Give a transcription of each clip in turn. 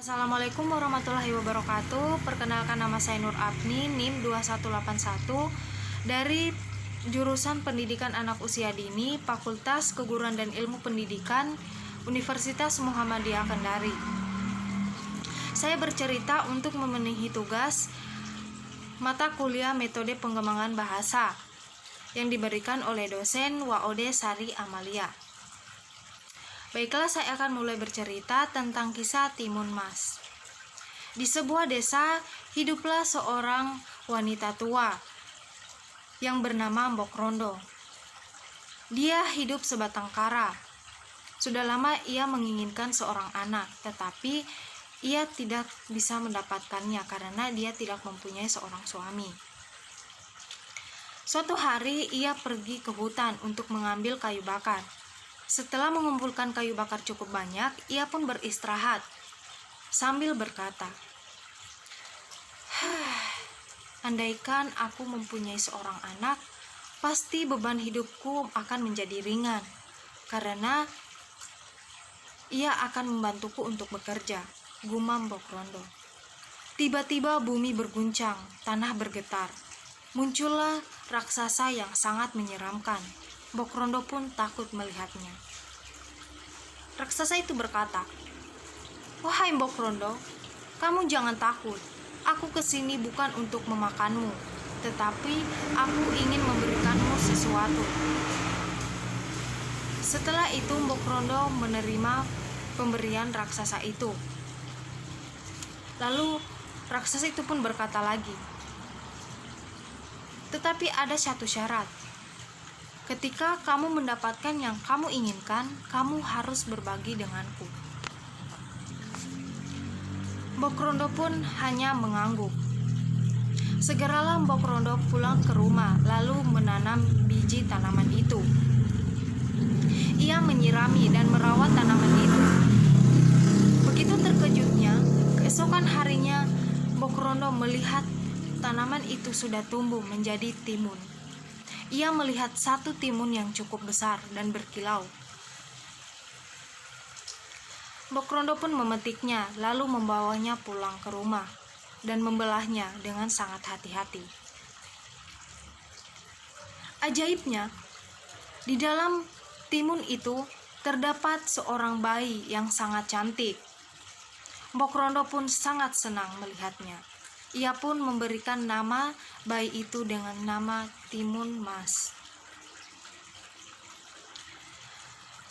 Assalamualaikum warahmatullahi wabarakatuh. Perkenalkan, nama saya Nur Apni, NIM 2181 dari jurusan Pendidikan Anak Usia Dini, Fakultas Keguruan dan Ilmu Pendidikan, Universitas Muhammadiyah Kendari. Saya bercerita untuk memenuhi tugas mata kuliah Metode Pengembangan Bahasa yang diberikan oleh dosen WAOD Sari Amalia. Baiklah, saya akan mulai bercerita tentang kisah Timun Mas. Di sebuah desa, hiduplah seorang wanita tua yang bernama Mbok Rondo. Dia hidup sebatang kara. Sudah lama ia menginginkan seorang anak, tetapi ia tidak bisa mendapatkannya karena dia tidak mempunyai seorang suami. Suatu hari ia pergi ke hutan untuk mengambil kayu bakar. Setelah mengumpulkan kayu bakar cukup banyak, ia pun beristirahat sambil berkata, andaikan aku mempunyai seorang anak, pasti beban hidupku akan menjadi ringan, karena ia akan membantuku untuk bekerja, gumam Mbok Rondo. Tiba-tiba bumi berguncang, tanah bergetar. Muncullah raksasa yang sangat menyeramkan. Mbok Rondo pun takut melihatnya. Raksasa itu berkata, "Wahai Mbok Rondo, kamu jangan takut. Aku kesini bukan untuk memakanmu, tetapi aku ingin memberikanmu sesuatu." Setelah itu Mbok Rondo menerima pemberian raksasa itu. Lalu raksasa itu pun berkata lagi, "Tetapi ada satu syarat. Ketika kamu mendapatkan yang kamu inginkan, kamu harus berbagi denganku." Mbok Rondo pun hanya mengangguk. Segeralah Mbok Rondo pulang ke rumah, lalu menanam biji tanaman itu. Ia menyirami dan merawat tanaman itu. Begitu terkejutnya, keesokan harinya Mbok Rondo melihat tanaman itu sudah tumbuh menjadi timun. Ia melihat satu timun yang cukup besar dan berkilau. Mbok Rondo pun memetiknya, lalu membawanya pulang ke rumah dan membelahnya dengan sangat hati-hati. Ajaibnya, di dalam timun itu terdapat seorang bayi yang sangat cantik. Mbok Rondo pun sangat senang melihatnya. Ia pun memberikan nama bayi itu dengan nama Timun Mas.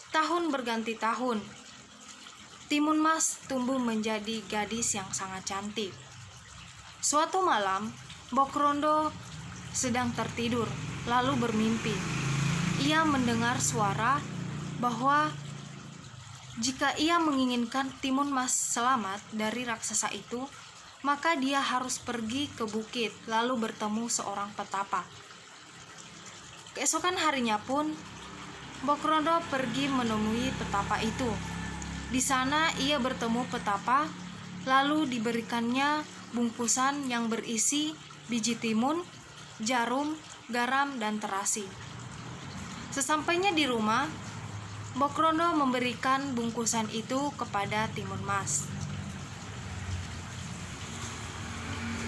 Tahun berganti tahun. Timun Mas tumbuh menjadi gadis yang sangat cantik. Suatu malam, Mbok Rondo sedang tertidur, lalu bermimpi. Ia mendengar suara bahwa jika ia menginginkan Timun Mas selamat dari raksasa itu, maka dia harus pergi ke bukit lalu bertemu seorang petapa. Keesokan harinya pun Mbok Rondo pergi menemui petapa itu. Di sana ia bertemu petapa, lalu diberikannya bungkusan yang berisi biji timun, jarum, garam, dan terasi. Sesampainya di rumah, Mbok Rondo memberikan bungkusan itu kepada Timun Mas.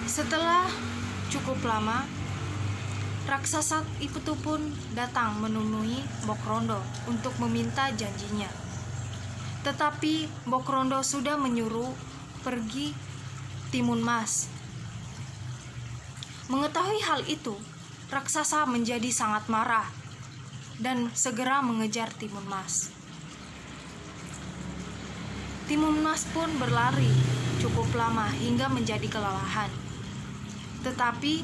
Setelah cukup lama, raksasa itu pun datang menemui Mbok Rondo untuk meminta janjinya. Tetapi Mbok Rondo sudah menyuruh pergi Timun Mas. Mengetahui hal itu, raksasa menjadi sangat marah dan segera mengejar Timun Mas. Timun Mas pun berlari cukup lama hingga menjadi kelelahan. Tetapi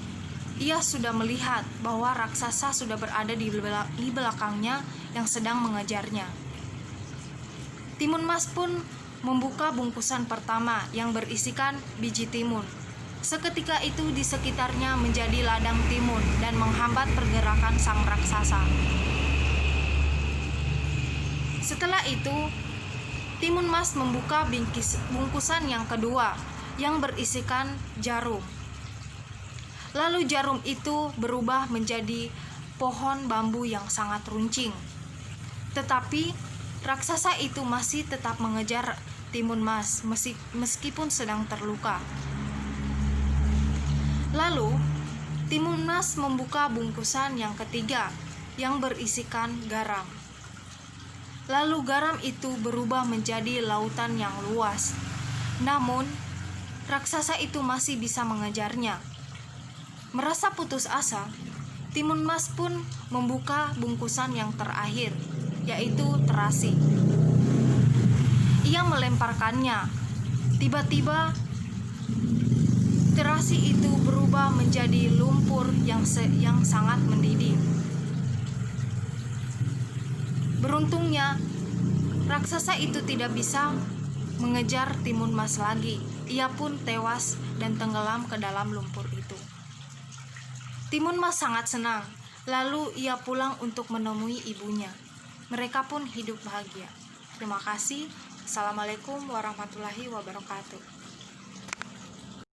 ia sudah melihat bahwa raksasa sudah berada di belakangnya yang sedang mengejarnya. Timun Mas pun membuka bungkusan pertama yang berisikan biji timun. Seketika itu di sekitarnya menjadi ladang timun dan menghambat pergerakan sang raksasa. Setelah itu, Timun Mas membuka bungkusan yang kedua yang berisikan jarum. Lalu jarum itu berubah menjadi pohon bambu yang sangat runcing. Tetapi raksasa itu masih tetap mengejar Timun Mas meskipun sedang terluka. Lalu, Timun Mas membuka bungkusan yang ketiga yang berisikan garam. Lalu garam itu berubah menjadi lautan yang luas. Namun, raksasa itu masih bisa mengejarnya. Merasa putus asa, Timun Mas pun membuka bungkusan yang terakhir, yaitu terasi. Ia melemparkannya. Tiba-tiba terasi itu berubah menjadi lumpur yang sangat mendidih. Beruntungnya, raksasa itu tidak bisa mengejar Timun Mas lagi. Ia pun tewas dan tenggelam ke dalam lumpur itu. Timun Mas sangat senang. Lalu ia pulang untuk menemui ibunya. Mereka pun hidup bahagia. Terima kasih. Assalamualaikum warahmatullahi wabarakatuh.